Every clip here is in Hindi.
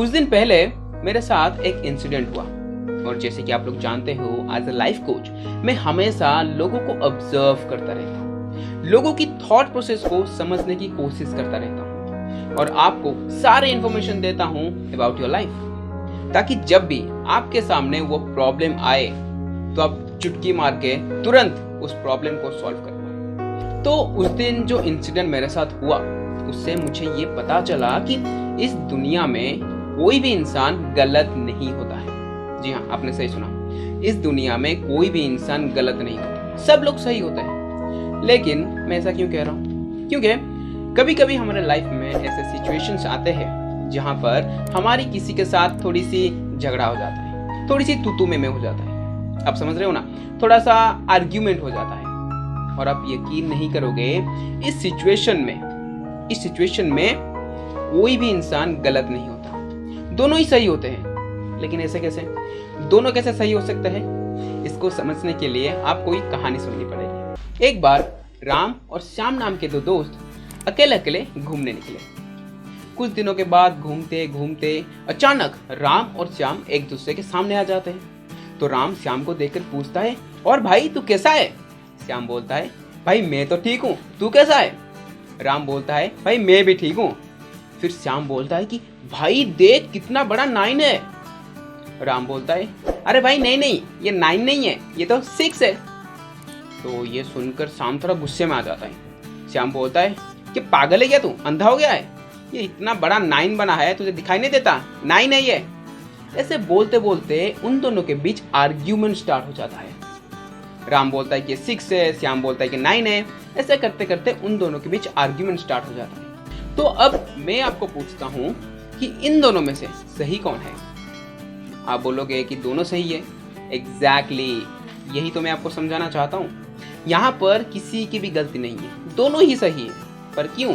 कुछ दिन पहले मेरे साथ एक इंसिडेंट हुआ और जैसे कि आप लोग जानते हो एज अ लाइफ कोच मैं हमेशा लोगों को ऑब्जर्व करता रहता हूँ, लोगों की थॉट प्रोसेस को समझने की कोशिश करता रहता हूँ और आपको सारे इंफॉर्मेशन देता हूँ अबाउट योर लाइफ, ताकि जब भी आपके सामने वो प्रॉब्लम आए तो आप चुटकी मार के तुरंत उस प्रॉब्लम को सॉल्व कर पाओ। तो उस दिन जो इंसिडेंट मेरे साथ हुआ उससे मुझे ये पता चला कि इस दुनिया में कोई भी इंसान गलत नहीं होता है। जी हाँ, आपने सही सुना, इस दुनिया में कोई भी इंसान गलत नहीं होता, सब लोग सही होते हैं। लेकिन मैं ऐसा क्यों कह रहा हूँ? क्योंकि कभी कभी हमारे लाइफ में ऐसे सिचुएशंस आते हैं जहाँ पर हमारी किसी के साथ थोड़ी सी झगड़ा हो जाता है, थोड़ी सी तू में हो जाता है, आप समझ रहे हो ना, थोड़ा सा आर्ग्यूमेंट हो जाता है। और आप यकीन नहीं करोगे, इस सिचुएशन में कोई भी इंसान गलत नहीं होता, दोनों ही सही होते हैं। लेकिन ऐसे कैसे? दोनों कैसे सही हो सकते हैं? इसको समझने के लिए आपको एक कहानी सुननी पड़ेगी। एक बार राम और श्याम नाम के दो दोस्त अकेले अकेले घूमने निकले। कुछ दिनों के बाद घूमते घूमते अचानक राम और श्याम एक दूसरे के सामने आ जाते हैं। तो राम श्याम को देखकर पूछता है, और भाई तू कैसा है? श्याम बोलता है, भाई मैं तो ठीक हूँ, तू कैसा है? राम बोलता है, भाई मैं भी ठीक हूँ। फिर श्याम बोलता है कि भाई देख कितना बड़ा 9 है। राम बोलता है, अरे भाई नहीं, ये 9 नहीं है, ये तो 6 है। तो ये सुनकर श्याम थोड़ा गुस्से में आ जाता है। श्याम बोलता है कि पागल है क्या तू, अंधा हो गया है? ये इतना बड़ा 9 बना है, तुझे दिखाई नहीं देता? 9 है ये। ऐसे बोलते बोलते उन दोनों के बीच आर्ग्यूमेंट स्टार्ट हो जाता है। राम बोलता है कि 6 है, श्याम बोलता है कि 9 है। ऐसे करते करते उन दोनों के बीच आर्ग्यूमेंट स्टार्ट हो जाता है। तो अब मैं आपको पूछता हूँ कि इन दोनों में से सही कौन है? आप बोलोगे कि दोनों सही है। एग्जैक्टली, यही तो मैं आपको समझाना चाहता हूँ। यहाँ पर किसी की भी गलती नहीं है, दोनों ही सही है। पर क्यों?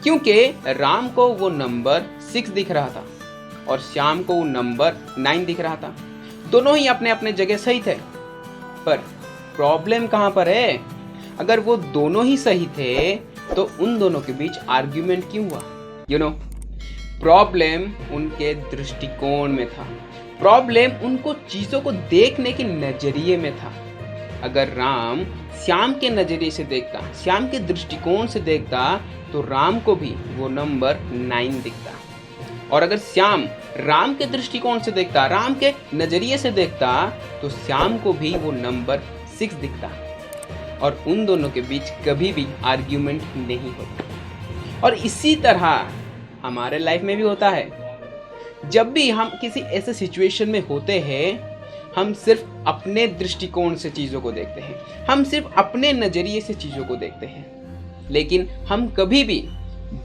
क्योंकि राम को वो नंबर 6 दिख रहा था और श्याम को वो नंबर 9 दिख रहा था। दोनों ही अपने अपने जगह सही थे। पर प्रॉब्लम कहाँ पर है? अगर वो दोनों ही सही थे तो उन दोनों के बीच आर्ग्यूमेंट क्यों हुआ? प्रॉब्लम उनके दृष्टिकोण में था। प्रॉब्लम उनको चीजों को देखने के नजरिए में था। अगर राम श्याम के नजरिए से देखता, श्याम के दृष्टिकोण से देखता, तो राम को भी वो नंबर 9 दिखता। और अगर श्याम राम के दृष्टिकोण से देखता, राम के नजरिए से देखता, तो श्याम को भी वो नंबर 6 दिखता और उन दोनों के बीच कभी भी आर्ग्यूमेंट नहीं होता। और इसी तरह हमारे लाइफ में भी होता है। जब भी हम किसी ऐसे सिचुएशन में होते हैं, हम सिर्फ अपने दृष्टिकोण से चीज़ों को देखते हैं, हम सिर्फ अपने नज़रिए से चीज़ों को देखते हैं, लेकिन हम कभी भी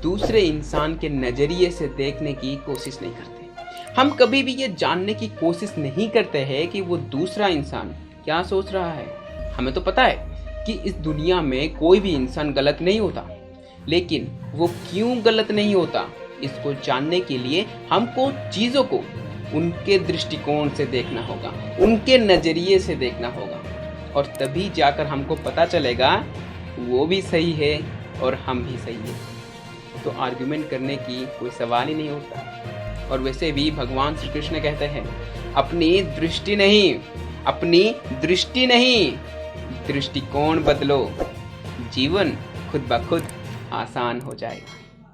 दूसरे इंसान के नज़रिए से देखने की कोशिश नहीं करते। हम कभी भी ये जानने की कोशिश नहीं करते हैं कि वो दूसरा इंसान क्या सोच रहा है। हमें तो पता है कि इस दुनिया में कोई भी इंसान गलत नहीं होता, लेकिन वो क्यों गलत नहीं होता, इसको जानने के लिए हमको चीज़ों को उनके दृष्टिकोण से देखना होगा, उनके नज़रिए से देखना होगा, और तभी जाकर हमको पता चलेगा वो भी सही है और हम भी सही है। तो आर्ग्यूमेंट करने की कोई सवाल ही नहीं उठता। और वैसे भी भगवान श्री कृष्ण कहते हैं, अपनी दृष्टि नहीं दृष्टिकोण बदलो, जीवन खुद ब खुद आसान हो जाएगा।